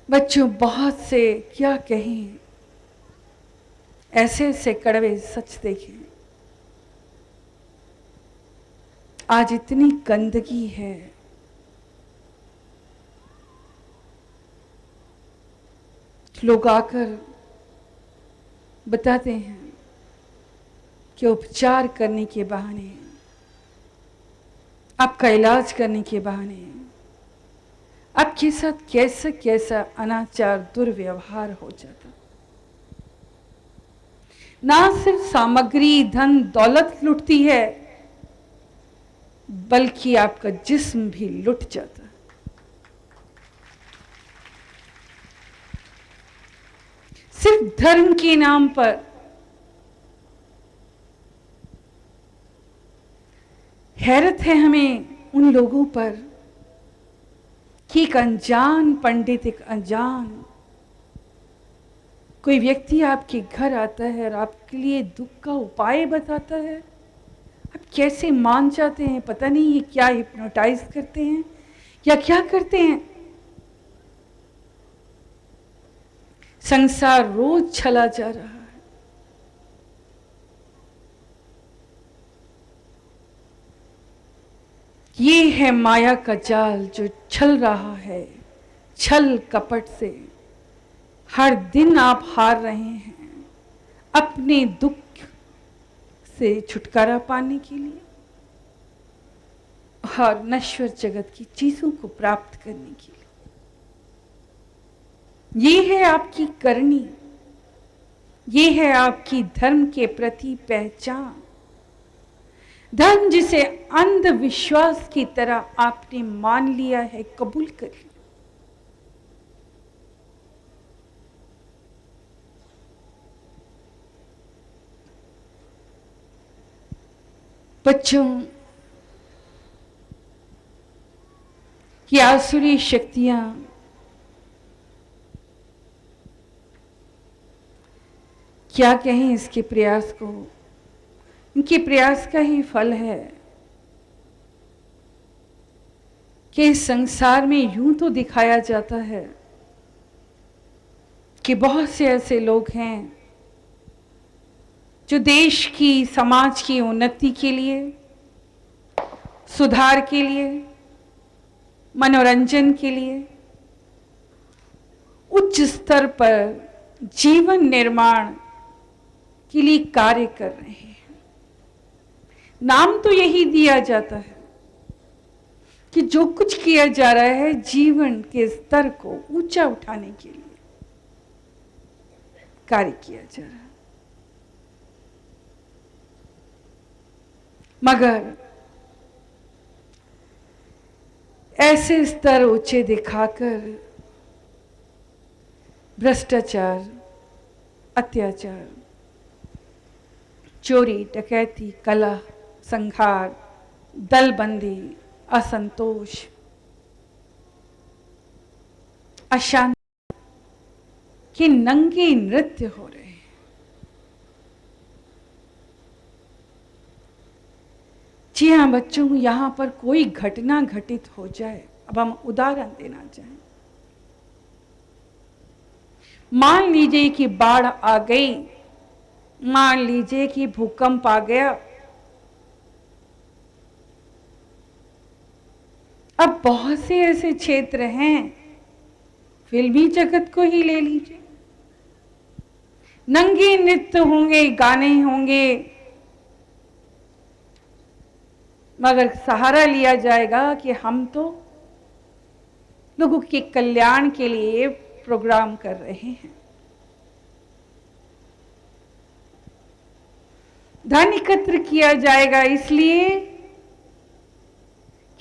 बच्चों, बहुत से क्या कहें, ऐसे ऐसे कड़वे सच देखे। आज इतनी गंदगी है, लोग आकर बताते हैं कि उपचार करने के बहाने, आपका इलाज करने के बहाने आपके साथ कैसा कैसा अनाचार दुर्व्यवहार हो जाता। ना सिर्फ सामग्री धन दौलत लुटती है, बल्कि आपका जिस्म भी लुट जाता है। सिर्फ धर्म के नाम पर हैरत है हमें उन लोगों पर कि एक अनजान पंडित, एक अनजान कोई व्यक्ति आपके घर आता है और आपके लिए दुख का उपाय बताता है। आप कैसे मान जाते हैं, पता नहीं ये क्या हिप्नोटाइज करते हैं या क्या करते हैं। संसार रोज चला जा रहा है। ये है माया का जाल जो छल रहा है, छल कपट से हर दिन आप हार रहे हैं अपने दुख से छुटकारा पाने के लिए और नश्वर जगत की चीजों को प्राप्त करने के लिए। ये है आपकी करनी, ये है आपकी धर्म के प्रति पहचान। धर्म जिसे अंधविश्वास की तरह आपने मान लिया है, कबूल कर लिया। बच्चों, ये आसुरी शक्तियां क्या कहें इसके प्रयास को, इनके प्रयास का ही फल है कि इस संसार में यूं तो दिखाया जाता है कि बहुत से ऐसे लोग हैं जो देश की, समाज की उन्नति के लिए, सुधार के लिए, मनोरंजन के लिए, उच्च स्तर पर जीवन निर्माण के लिए कार्य कर रहे हैं। नाम तो यही दिया जाता है कि जो कुछ किया जा रहा है जीवन के स्तर को ऊंचा उठाने के लिए कार्य किया जा रहा है, मगर ऐसे स्तर ऊंचे दिखाकर भ्रष्टाचार, अत्याचार, चोरी, डकैती, कलह, संघार, दलबंदी, असंतोष, अशांति के नंगे नृत्य हो रहे हैं। जी हाँ बच्चों, यहां पर कोई घटना घटित हो जाए, अब हम उदाहरण देना चाहें। मान लीजिए कि बाढ़ आ गई, मान लीजिए कि भूकंप आ गया। अब बहुत से ऐसे क्षेत्र हैं, फिल्मी जगत को ही ले लीजिए, नंगे नृत्य होंगे, गाने होंगे, मगर सहारा लिया जाएगा कि हम तो लोगों के कल्याण के लिए प्रोग्राम कर रहे हैं। धन एकत्र किया जाएगा इसलिए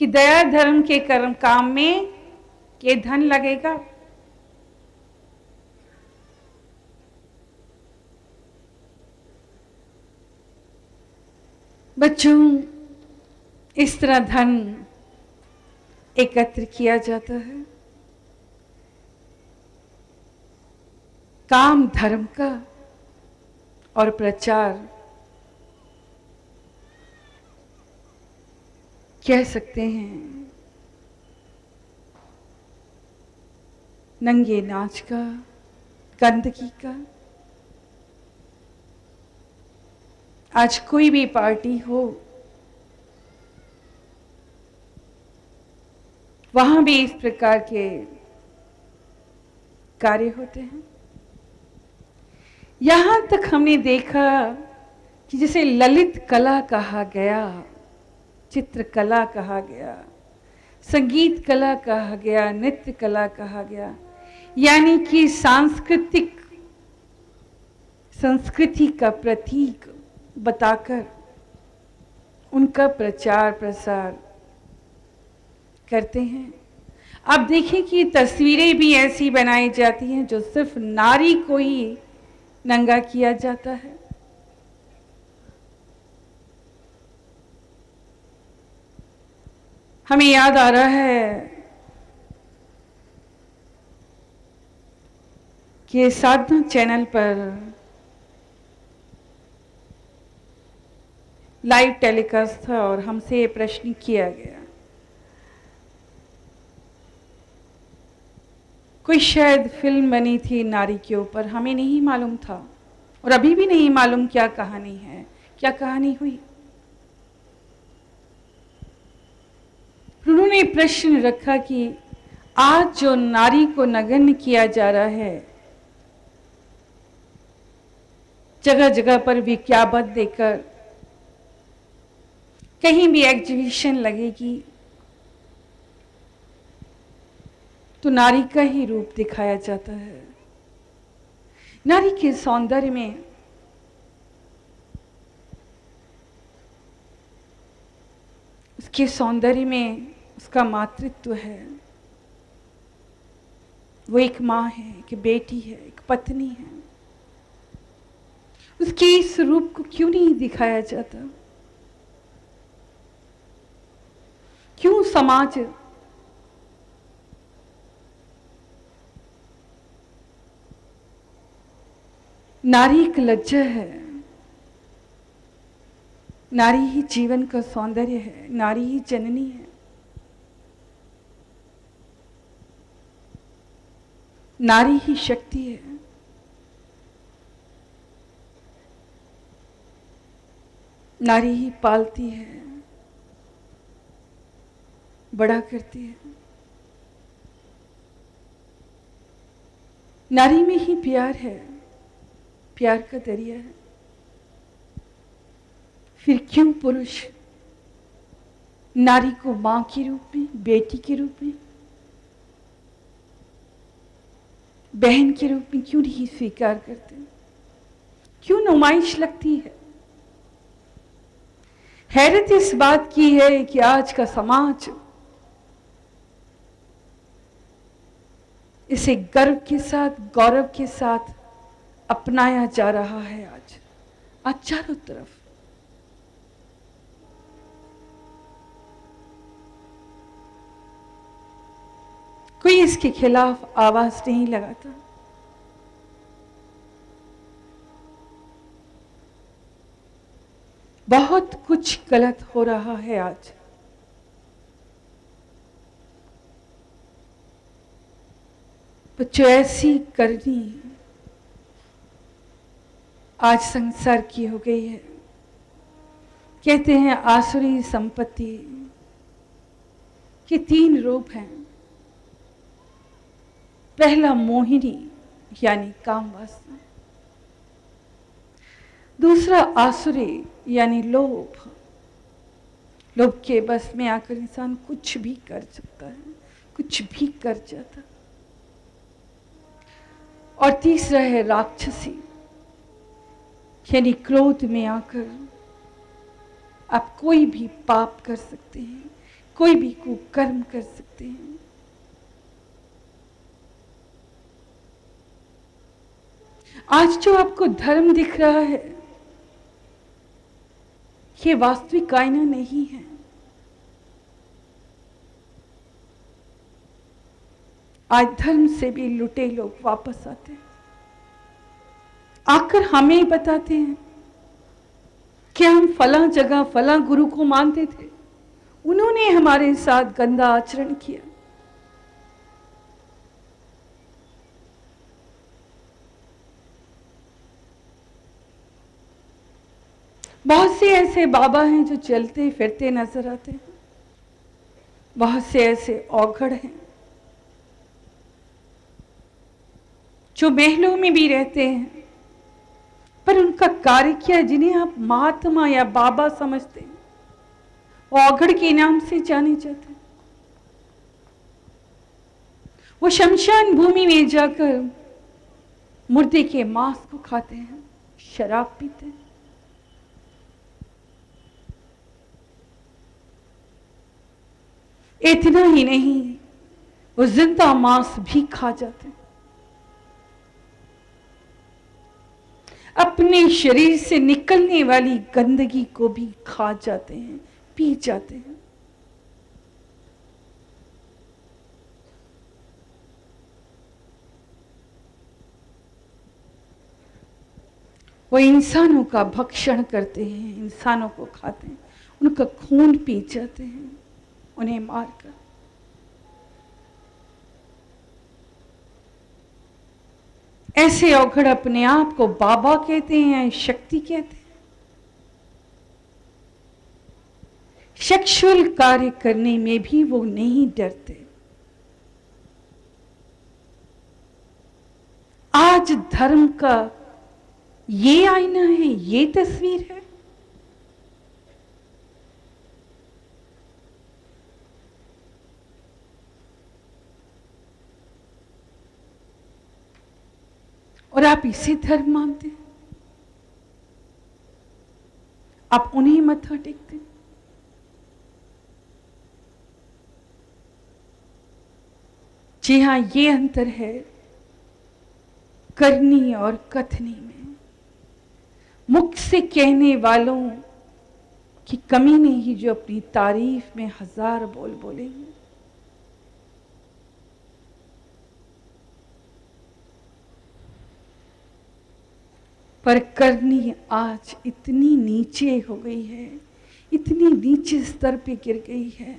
कि दया धर्म के कर्म काम में ये धन लगेगा। बच्चों, इस तरह धन एकत्र किया जाता है काम धर्म का और प्रचार कह सकते हैं नंगे नाच का, गंदगी का। आज कोई भी पार्टी हो, वहां भी इस प्रकार के कार्य होते हैं। यहां तक हमने देखा कि जिसे ललित कला कहा गया, चित्रकला कहा गया, संगीत कला कहा गया, नृत्य कला कहा गया, यानी कि सांस्कृतिक संस्कृति का प्रतीक बताकर उनका प्रचार प्रसार करते हैं। आप देखें कि तस्वीरें भी ऐसी बनाई जाती हैं जो सिर्फ नारी को ही नंगा किया जाता है। हमें याद आ रहा है कि साधना चैनल पर लाइव टेलीकास्ट था और हमसे ये प्रश्न किया गया, कोई शायद फिल्म बनी थी नारी के ऊपर, हमें नहीं मालूम था और अभी भी नहीं मालूम क्या कहानी है, क्या कहानी हुई। उन्होंने प्रश्न रखा कि आज जो नारी को नगण्य किया जा रहा है, जगह जगह पर विज्ञापन देकर कहीं भी एग्जीबिशन लगेगी तो नारी का ही रूप दिखाया जाता है। नारी के सौंदर्य में उसके सौंदर्य में उसका मातृत्व है। वो एक माँ है, एक बेटी है, एक पत्नी है। उसके इस रूप को क्यों नहीं दिखाया जाता? क्यों समाज नारी एक लज्जा है, नारी ही जीवन का सौंदर्य है, नारी ही जननी है। नारी ही शक्ति है। नारी ही पालती है, बड़ा करती है। नारी में ही प्यार है, प्यार का दरिया है। फिर क्यों पुरुष नारी को मां के रूप में, बेटी के रूप में, बहन के रूप में क्यों नहीं स्वीकार करते? क्यों नुमाइश लगती है? हैरत इस बात की है कि आज का समाज इसे गर्व के साथ, गौरव के साथ अपनाया जा रहा है। आज चारों तरफ कोई इसके खिलाफ आवाज नहीं लगाता। बहुत कुछ गलत हो रहा है आज। बच्चों, ऐसी करनी आज संसार की हो गई है। कहते हैं आसुरी संपत्ति के 3 रूप हैं। पहला मोहिनी यानी काम वासना, दूसरा आसुरी यानी लोभ। लोभ के बस में आकर इंसान कुछ भी कर सकता है, कुछ भी कर जाता। और तीसरा है राक्षसी यानी क्रोध में आकर आप कोई भी पाप कर सकते हैं, कोई भी कुकर्म कर सकते हैं। आज जो आपको धर्म दिख रहा है, ये वास्तविक आईना नहीं है। आज धर्म से भी लुटे लोग वापस आते हैं, आकर हमें बताते हैं कि हम फला जगह फला गुरु को मानते थे, उन्होंने हमारे साथ गंदा आचरण किया। बहुत से ऐसे बाबा हैं जो चलते फिरते नजर आते हैं, बहुत से ऐसे औघड़ हैं जो महलों में भी रहते हैं, पर उनका कार्य क्या है, जिन्हें आप महात्मा या बाबा समझते हैं, वो औघड़ के नाम से जाने जाते हैं। वो शमशान भूमि में जाकर मुर्दे के मांस को खाते हैं, शराब पीते हैं। इतना ही नहीं, वो जिंदा मांस भी खा जाते हैं। अपने शरीर से निकलने वाली गंदगी को भी खा जाते हैं, पी जाते हैं। वो इंसानों का भक्षण करते हैं, इंसानों को खाते हैं, उनका खून पी जाते हैं, उन्हें मारकर। ऐसे औघड़ अपने आप को बाबा कहते हैं, शक्ति कहते हैं। सेक्सुअल कार्य करने में भी वो नहीं डरते। आज धर्म का ये आईना है, ये तस्वीर है। और आप इसे धर्म मानते हैं, आप उन्हें मत्था टेकते हैं। जी हां, ये अंतर है करनी और कथनी में। मुख से कहने वालों की कमी नहीं, जो अपनी तारीफ में हजार बोल बोलेंगे। पर करनी आज इतनी नीचे हो गई है, इतनी नीचे स्तर पे गिर गई है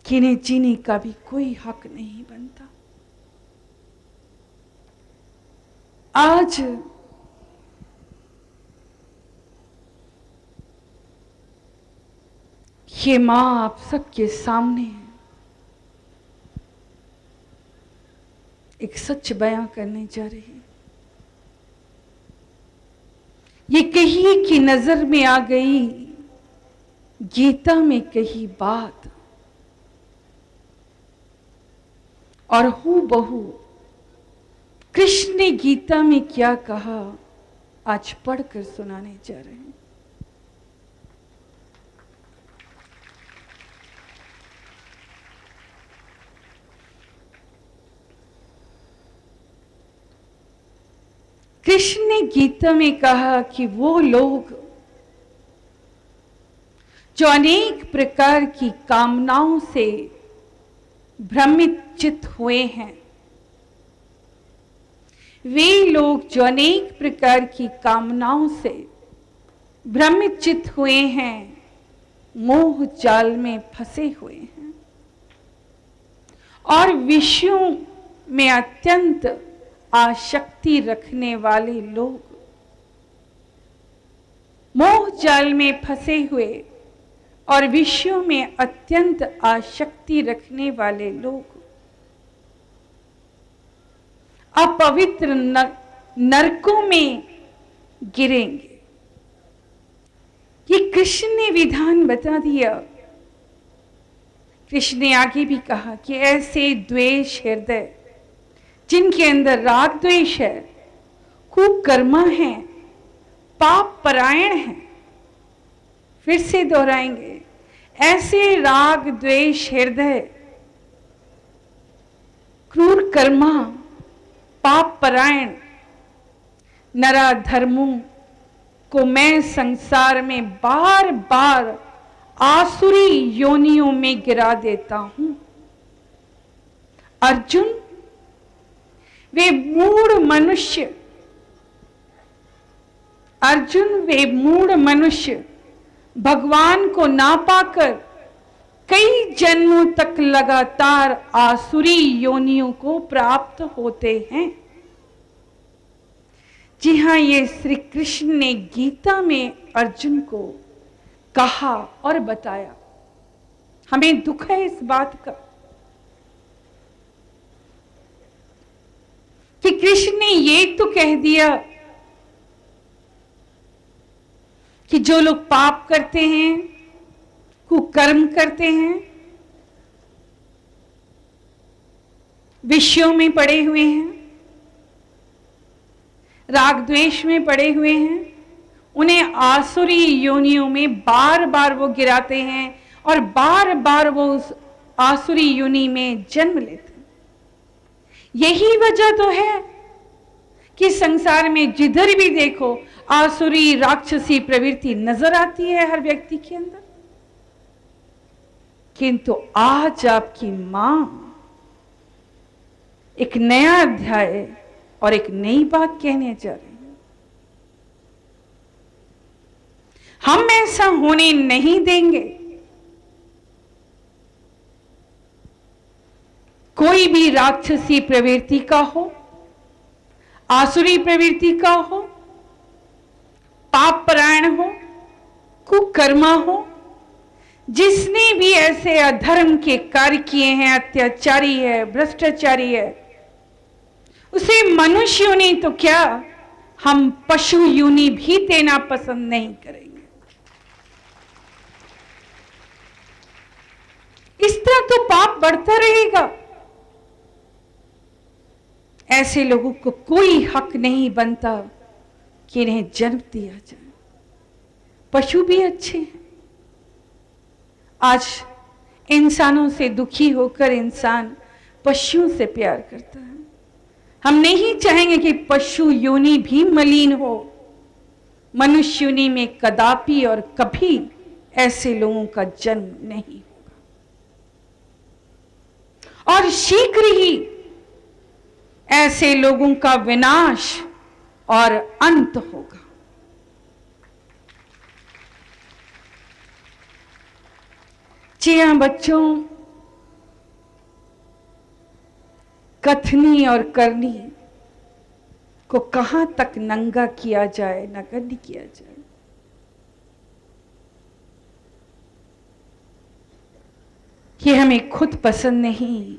कि इन्हें जीने का भी कोई हक नहीं बनता। आज ये मां आप सबके सामने है, एक सच बयां करने जा रही है। ये कही की नजर में आ गई गीता में कही बात, और हूबहू कृष्ण ने गीता में क्या कहा आज पढ़कर सुनाने जा रहे हैं। कृष्ण ने गीता में कहा कि वो लोग जो अनेक प्रकार की कामनाओं से भ्रमित चित्त हुए हैं, वे लोग जो अनेक प्रकार की कामनाओं से भ्रमित चित्त हुए हैं, मोह जाल में फंसे हुए हैं, और विषयों में अत्यंत आसक्ति रखने वाले लोग, मोह जाल में फंसे हुए और विषयों में अत्यंत आसक्ति रखने वाले लोग अपवित्र नरकों में गिरेंगे। ये कृष्ण ने विधान बता दिया। कृष्ण ने आगे भी कहा कि ऐसे द्वेष हृदय, जिनके अंदर राग द्वेष है, कुकर्मा है, पाप परायण है, फिर से दोहराएंगे, ऐसे राग द्वेष हृदय, क्रूर कर्मा, पाप परायण नराधर्मों को मैं संसार में बार बार आसुरी योनियों में गिरा देता हूं। अर्जुन, वे मूढ़ मनुष्य, अर्जुन वे मूढ़ मनुष्य भगवान को ना पाकर कई जन्मों तक लगातार आसुरी योनियों को प्राप्त होते हैं। जी हाँ, ये श्री कृष्ण ने गीता में अर्जुन को कहा और बताया। हमें दुख है इस बात का कि कृष्ण ने ये तो कह दिया कि जो लोग पाप करते हैं, कुकर्म करते हैं, विषयों में पड़े हुए हैं, राग द्वेष में पड़े हुए हैं, उन्हें आसुरी योनियों में बार बार वो गिराते हैं और बार बार वो उस आसुरी योनि में जन्म लेते हैं। यही वजह तो है कि संसार में जिधर भी देखो आसुरी राक्षसी प्रवृत्ति नजर आती है हर व्यक्ति के अंदर। किंतु आज आपकी मां एक नया अध्याय और एक नई बात कहने जा रही है। हम ऐसा होने नहीं देंगे। कोई भी राक्षसी प्रवृत्ति का हो, आसुरी प्रवृत्ति का हो, पाप परायण हो, कुकर्मा हो, जिसने भी ऐसे अधर्म के कार्य किए हैं, अत्याचारी है, भ्रष्टाचारी है, उसे मनुष्य योनि तो क्या, हम पशु योनि भी देना पसंद नहीं करेंगे। इस तरह तो पाप बढ़ता रहेगा। ऐसे लोगों को कोई हक नहीं बनता कि इन्हें जन्म दिया जाए। पशु भी अच्छे हैं। आज इंसानों से दुखी होकर इंसान पशुओं से प्यार करता है। हम नहीं चाहेंगे कि पशु योनि भी मलिन हो। मनुष्य योनि में कदापि और कभी ऐसे लोगों का जन्म नहीं होगा और शीघ्र ही ऐसे लोगों का विनाश और अंत होगा। जी हां बच्चों, कथनी और करनी को कहां तक नंगा किया जाए, नगण्य किया जाए, ये हमें खुद पसंद नहीं,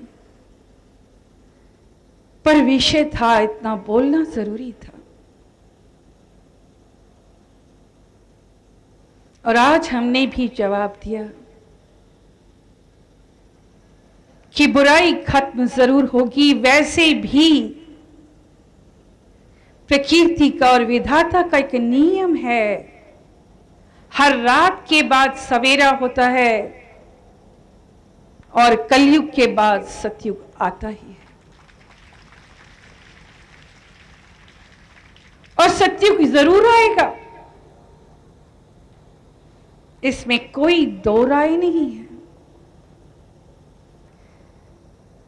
पर विषय था, इतना बोलना जरूरी था। और आज हमने भी जवाब दिया कि बुराई खत्म जरूर होगी। वैसे भी प्रकृति का और विधाता का एक नियम है, हर रात के बाद सवेरा होता है और कलयुग के बाद सतयुग आता ही है। और सतयुग जरूर आएगा, इसमें कोई दो राय नहीं है।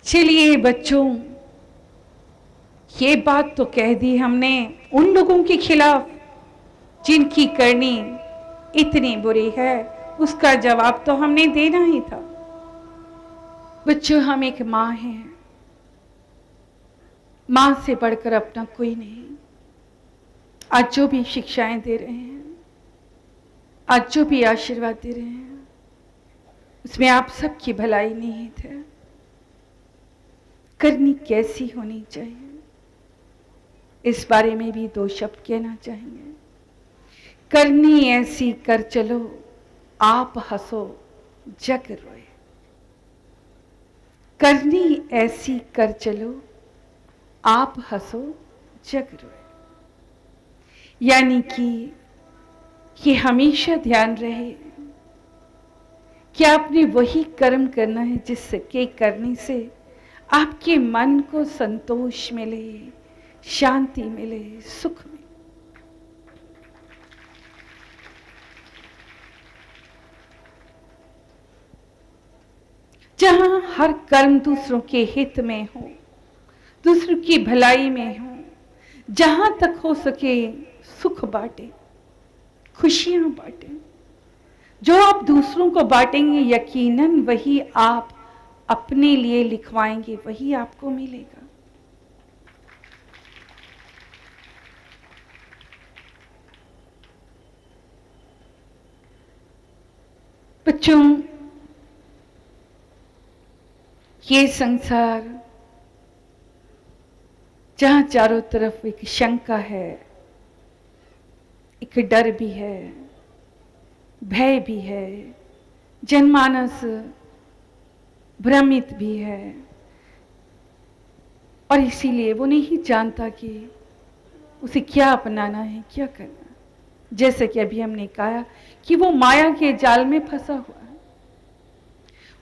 चलिए बच्चों, ये बात तो कह दी हमने उन लोगों के खिलाफ जिनकी करनी इतनी बुरी है, उसका जवाब तो हमने देना ही था। बच्चों, हम एक मां हैं, मां से बढ़कर अपना कोई नहीं। आज जो भी शिक्षाएं दे रहे हैं, आज जो भी आशीर्वाद दे रहे हैं, उसमें आप सबकी भलाई निहित है। करनी कैसी होनी चाहिए, इस बारे में भी दो शब्द कहना चाहेंगे। करनी ऐसी कर चलो, आप हंसो जग रोए। करनी ऐसी कर चलो, आप हंसो जग रोए। यानी कि ये हमेशा ध्यान रहे कि आपने वही कर्म करना है जिससे के करने से आपके मन को संतोष मिले, शांति मिले, सुख मिले। जहां हर कर्म दूसरों के हित में हो, दूसरों की भलाई में हो, जहां तक हो सके सुख बांटे, खुशियां बांटे। जो आप दूसरों को बांटेंगे, यकीनन वही आप अपने लिए लिखवाएंगे, वही आपको मिलेगा। बच्चों, ये संसार जहां चारों तरफ एक शंका है, एक डर भी है, भय भी है, जनमानस भ्रमित भी है, और इसीलिए वो नहीं जानता कि उसे क्या अपनाना है, क्या करना। जैसे कि अभी हमने कहा कि वो माया के जाल में फंसा हुआ है।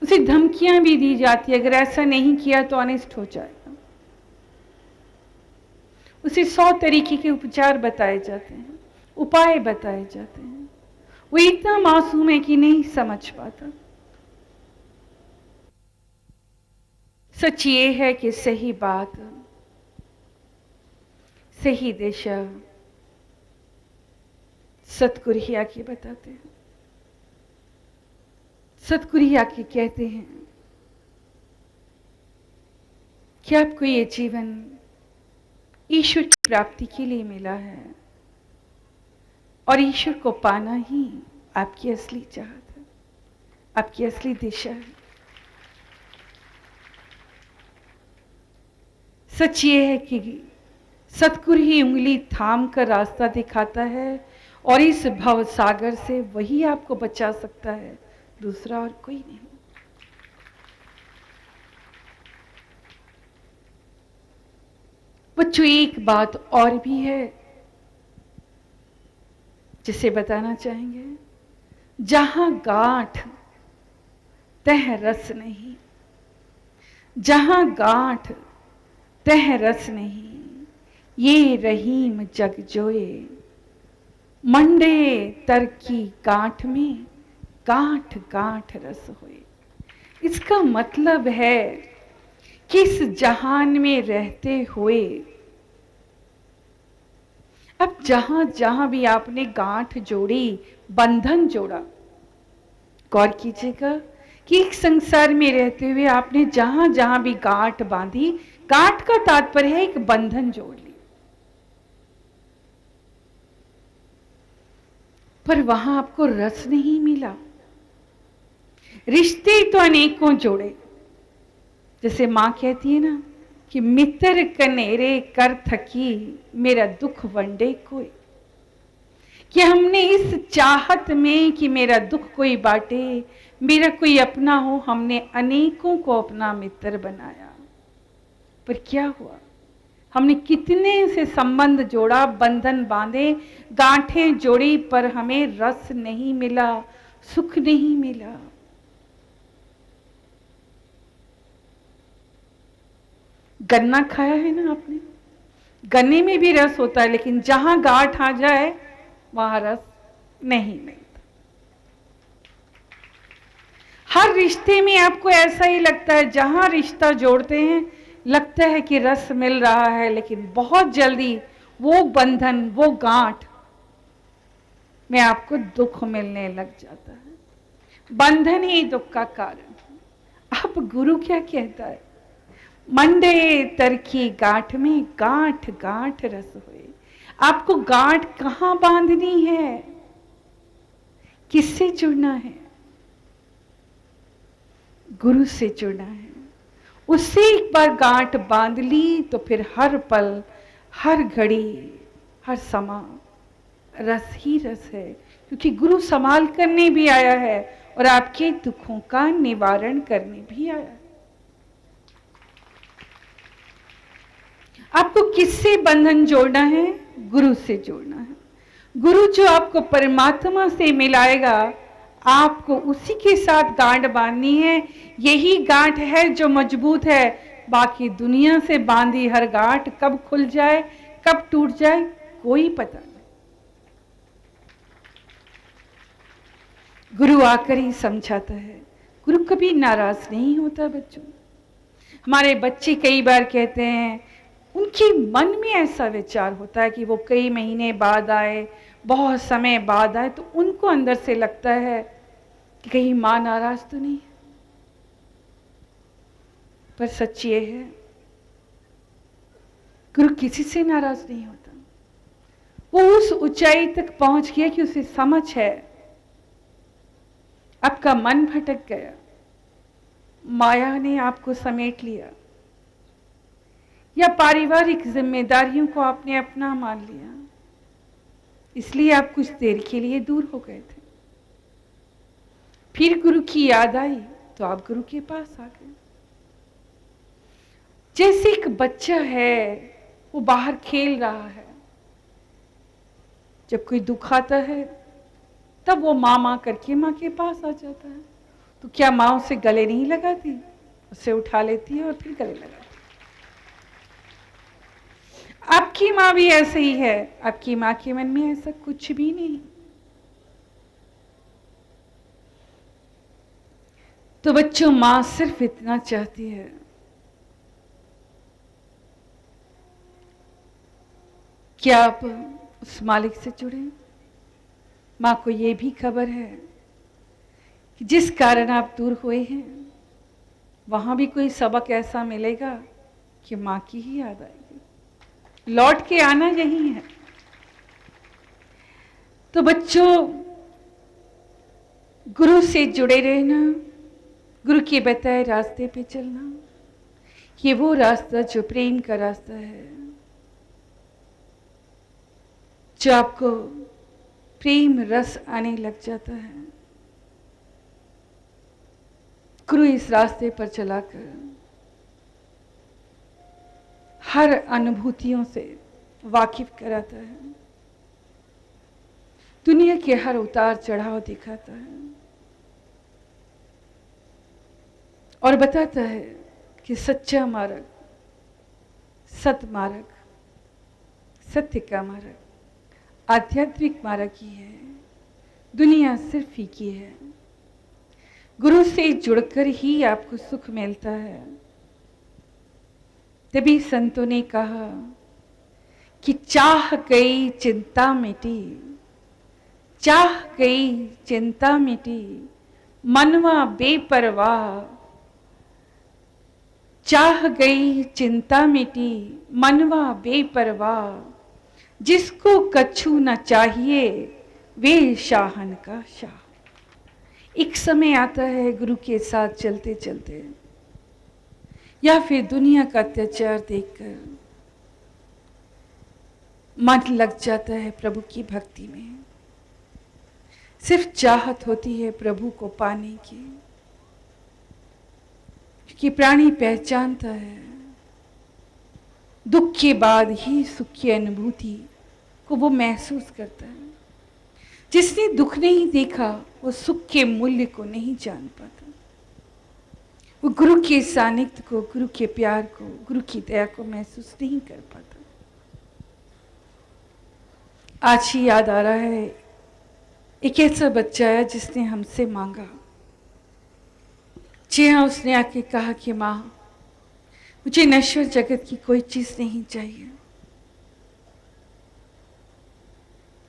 उसे धमकियां भी दी जाती है, अगर ऐसा नहीं किया तो अनिष्ट हो जाएगा। उसे 100 तरीके के उपचार बताए जाते हैं, उपाय बताए जाते हैं। वो इतना मासूम है कि नहीं समझ पाता। सच ये है कि सही बात, सही दिशा सतगुरु ही आके बताते हैं। सतगुरु ही आके कहते हैं कि आपको ये जीवन ईश्वर की प्राप्ति के लिए मिला है, और ईश्वर को पाना ही आपकी असली चाहत है, आपकी असली दिशा है। सच ये है कि सतगुरु ही उंगली थाम कर रास्ता दिखाता है, और इस भव सागर से वही आपको बचा सकता है, दूसरा और कोई नहीं। बच्चों, एक बात और भी है जिसे बताना चाहेंगे। जहां गांठ तह रस नहीं, जहां गांठ तह रस नहीं, ये रहीम जग जोए, मंडे तर की गांठ में गांठ गांठ रस होए। इसका मतलब है कि इस जहान में रहते हुए अब जहां जहां भी आपने गांठ जोड़ी, बंधन जोड़ा, गौर कीजिएगा कि एक संसार में रहते हुए आपने जहां जहां भी गांठ बांधी, गांठ का तात्पर्य है एक बंधन जोड़ ली, पर वहां आपको रस नहीं मिला। रिश्ते तो अनेकों जोड़े, जैसे मां कहती है ना कि मित्र कनेरे कर थकी, मेरा दुख वंडे कोई। कि हमने इस चाहत में कि मेरा दुख कोई बांटे, मेरा कोई अपना हो, हमने अनेकों को अपना मित्र बनाया, पर क्या हुआ? हमने कितने से संबंध जोड़ा, बंधन बांधे, गांठें जोड़ी, पर हमें रस नहीं मिला, सुख नहीं मिला। गन्ना खाया है ना आपने? गन्ने में भी रस होता है, लेकिन जहां गांठ आ जाए वहां रस नहीं मिलता। हर रिश्ते में आपको ऐसा ही लगता है, जहां रिश्ता जोड़ते हैं लगता है कि रस मिल रहा है, लेकिन बहुत जल्दी वो बंधन, वो गांठ में आपको दुख मिलने लग जाता है। बंधन ही दुख का कारण। अब गुरु क्या कहता है? मंडे तरकी गांठ में गांठ गांठ रस हुए। आपको गांठ कहां बांधनी है? किससे जुड़ना है? गुरु से जुड़ना है। उससे एक बार गांठ बांध ली तो फिर हर पल, हर घड़ी, हर समा रस ही रस है, क्योंकि गुरु संभाल करने भी आया है और आपके दुखों का निवारण करने भी आया है। आपको किससे बंधन जोड़ना है? गुरु से जोड़ना है। गुरु जो आपको परमात्मा से मिलाएगा, आपको उसी के साथ गांठ बांधनी है। यही गांठ है जो मजबूत है। बाकी दुनिया से बांधी हर गांठ कब खुल जाए, कब टूट जाए, कोई पता नहीं। गुरु आकर ही समझाता है। गुरु कभी नाराज नहीं होता बच्चों। हमारे बच्चे कई बार कहते हैं, उनके मन में ऐसा विचार होता है कि वो कई महीने बाद आए, बहुत समय बाद आए, तो उनको अंदर से लगता है कि कहीं मां नाराज तो नहीं है। पर सच ये है, गुरु किसी से नाराज नहीं होता। वो उस ऊंचाई तक पहुंच गया कि उसे समझ है आपका मन भटक गया, माया ने आपको समेट लिया, या पारिवारिक जिम्मेदारियों को आपने अपना मान लिया, इसलिए आप कुछ देर के लिए दूर हो गए थे। फिर गुरु की याद आई तो आप गुरु के पास आ गए। जैसे एक बच्चा है, वो बाहर खेल रहा है, जब कोई दुख आता है तब वो माँ माँ करके माँ के पास आ जाता है, तो क्या माँ उसे गले नहीं लगाती? उसे उठा लेती है और फिर गले लगाती है। आपकी माँ भी ऐसे ही है, आपकी माँ के मन में ऐसा कुछ भी नहीं। तो बच्चों, माँ सिर्फ इतना चाहती है कि आप उस मालिक से जुड़े। माँ को ये भी खबर है कि जिस कारण आप दूर हुए हैं, वहां भी कोई सबक ऐसा मिलेगा कि माँ की ही याद आएगी। लौट के आना यही है। तो बच्चों, गुरु से जुड़े रहना, गुरु के बताए रास्ते पे चलना, ये वो रास्ता जो प्रेम का रास्ता है, जो आपको प्रेम रस आने लग जाता है। गुरु इस रास्ते पर चलाकर हर अनुभूतियों से वाकिफ कराता है, दुनिया के हर उतार चढ़ाव दिखाता है और बताता है कि सच्चा मार्ग, सत मार्ग, सत्य का मार्ग, आध्यात्मिक मार्ग ही है। दुनिया सिर्फ फीकी है। गुरु से जुड़कर ही आपको सुख मिलता है। तभी संतों ने कहा कि चाह गई चिंता मिटी, चाह गई चिंता मिटी, मनवा बेपरवाह, चाह गई चिंता मिटी, मनवा बेपरवाह, जिसको कछु न चाहिए वे शाहन का शाह। एक समय आता है गुरु के साथ चलते चलते, या फिर दुनिया का अत्याचार देखकर मन लग जाता है प्रभु की भक्ति में। सिर्फ चाहत होती है प्रभु को पाने की, क्योंकि प्राणी पहचानता है दुख के बाद ही सुख की अनुभूति को वो महसूस करता है। जिसने दुख नहीं देखा वो सुख के मूल्य को नहीं जान पाता। वो गुरु के सानिध्य को, गुरु के प्यार को, गुरु की दया को महसूस नहीं कर पाता। आज ही याद आ रहा है, एक ऐसा बच्चा है जिसने हमसे मांगा। जी हाँ, उसने आके कहा कि माँ, मुझे नश्वर जगत की कोई चीज नहीं चाहिए।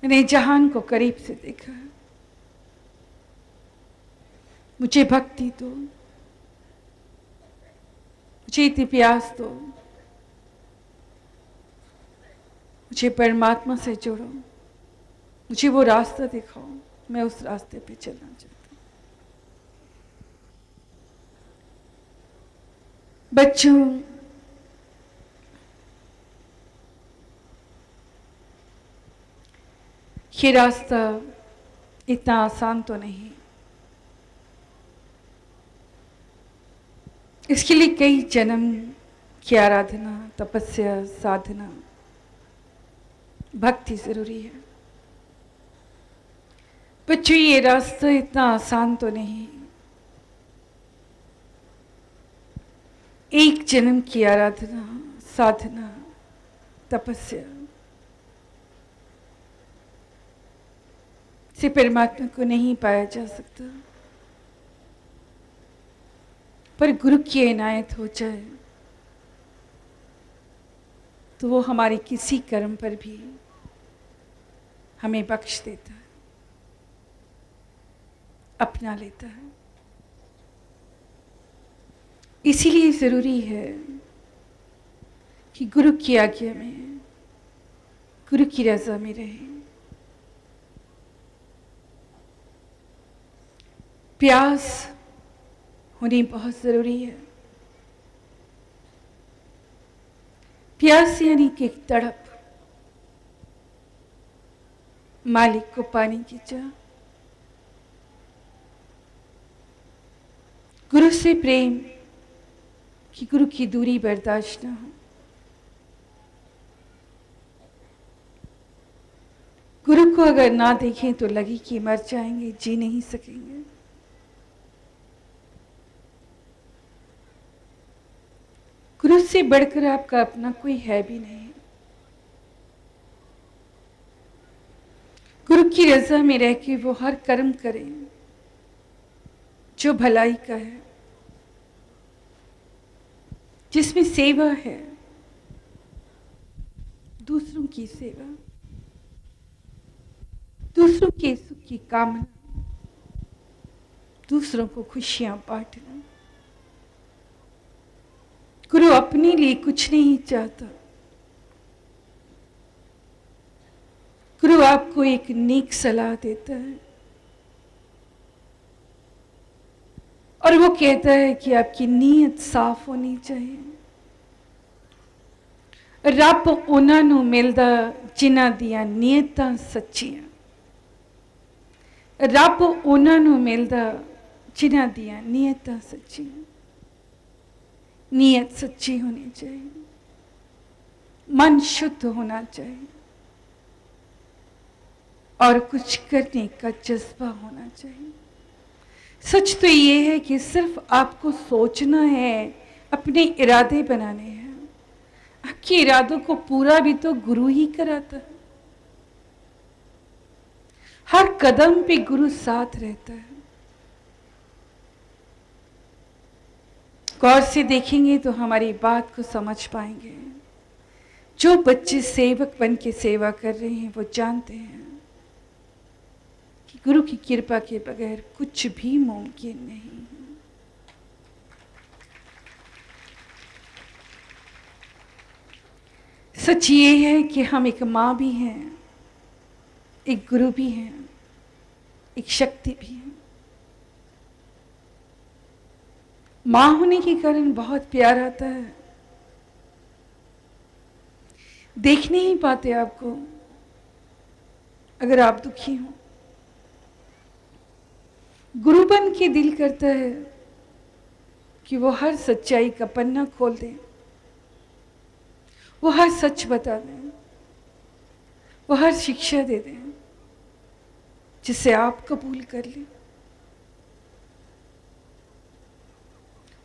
मैंने जहान को करीब से देखा, मुझे भक्ति दो, मुझे इतिहास दो, मुझे परमात्मा से जोड़ो, मुझे वो रास्ता दिखाओ, मैं उस रास्ते पे चलना चाहता हूँ। बच्चों, ये रास्ता इतना आसान तो नहीं। इसके लिए कई जन्म की आराधना, तपस्या, साधना, भक्ति जरूरी है। बच्चों, ये रास्ता इतना आसान तो नहीं। एक जन्म की आराधना, साधना, तपस्या से परमात्मा को नहीं पाया जा सकता। पर गुरु की इनायत हो जाए तो वो हमारे किसी कर्म पर भी हमें बख्श देता है, अपना लेता है। इसीलिए जरूरी है कि गुरु की आज्ञा में, गुरु की रजा में रहें। प्यास होनी बहुत जरूरी है। प्यास यानी कि एक तड़प, मालिक को पाने की चाह, गुरु से प्रेम कि गुरु की दूरी बर्दाश्त ना हो, गुरु को अगर ना देखें तो लगे कि मर जाएंगे, जी नहीं सकेंगे। गुरु से बढ़कर आपका अपना कोई है भी नहीं। गुरु की रजा में रह के वो हर कर्म करें जो भलाई का है, जिसमें सेवा है, दूसरों की सेवा, दूसरों के सुख की कामना, दूसरों को खुशियां बांटना। गुरु अपने लिए कुछ नहीं चाहता। गुरु आपको एक नेक सलाह देता है और वो कहता है कि आपकी नीयत साफ होनी चाहिए। रब उन्हां नूं मिलदा जिन्हां दियां नीयतां सच्चियां। रब उन्हां नूं मिलदा जिन्हां दियां नीयतां सच्चियां। नीयत सच्ची होनी चाहिए, मन शुद्ध होना चाहिए और कुछ करने का जज्बा होना चाहिए। सच तो ये है कि सिर्फ आपको सोचना है, अपने इरादे बनाने हैं। आपके इरादों को पूरा भी तो गुरु ही कराता है। हर कदम पे गुरु साथ रहता है। गौर से देखेंगे तो हमारी बात को समझ पाएंगे। जो बच्चे सेवक बन के सेवा कर रहे हैं वो जानते हैं कि गुरु की कृपा के बगैर कुछ भी मुमकिन नहीं है। सच ये है कि हम एक माँ भी हैं, एक गुरु भी हैं, एक शक्ति भी है। माँ होने के कारण बहुत प्यार आता है। देख नहीं पाते आपको अगर आप दुखी हो। गुरु बन के दिल करता है कि वो हर सच्चाई का पन्ना खोल दे, वो हर सच बता दें, वो हर शिक्षा दे दें जिसे आप कबूल कर लें।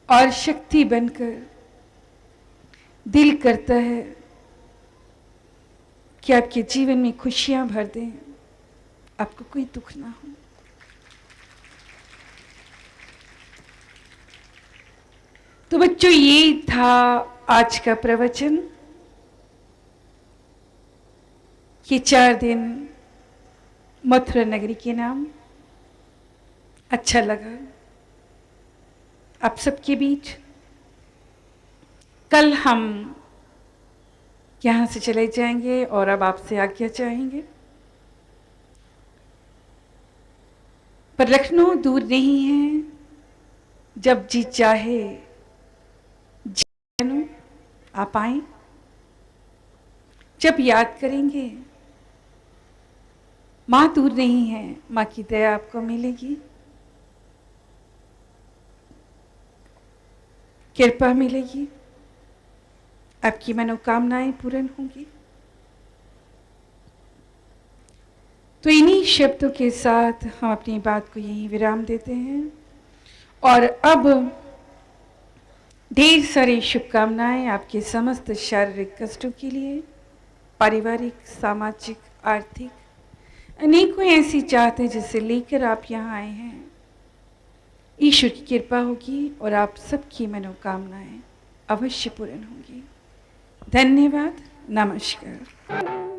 और शक्ति बनकर दिल करता है कि आपके जीवन में खुशियां भर दें, आपको कोई दुख ना हो। तो बच्चों, ये था आज का प्रवचन। ये 4 दिन मथुरा नगरी के नाम। अच्छा लगा आप सबके बीच। कल हम यहां से चले जाएंगे और अब आपसे आज्ञा चाहेंगे। पर लखनऊ दूर नहीं है। जब जी चाहे आप आए। जब याद करेंगे, माँ दूर नहीं है, माँ की दया आपको मिलेगी, कृपा मिलेगी, आपकी मनोकामनाएं पूर्ण होंगी। तो इन्हीं शब्दों के साथ हम अपनी बात को यहीं विराम देते हैं और अब ढेर सारी शुभकामनाएं आपके समस्त शारीरिक कष्टों के लिए, पारिवारिक, सामाजिक, आर्थिक, अनेकों ऐसी चाहते जिसे लेकर आप यहाँ आए हैं। ईश्वर की कृपा होगी और आप सबकी मनोकामनाएं अवश्य पूर्ण होंगी। धन्यवाद। नमस्कार।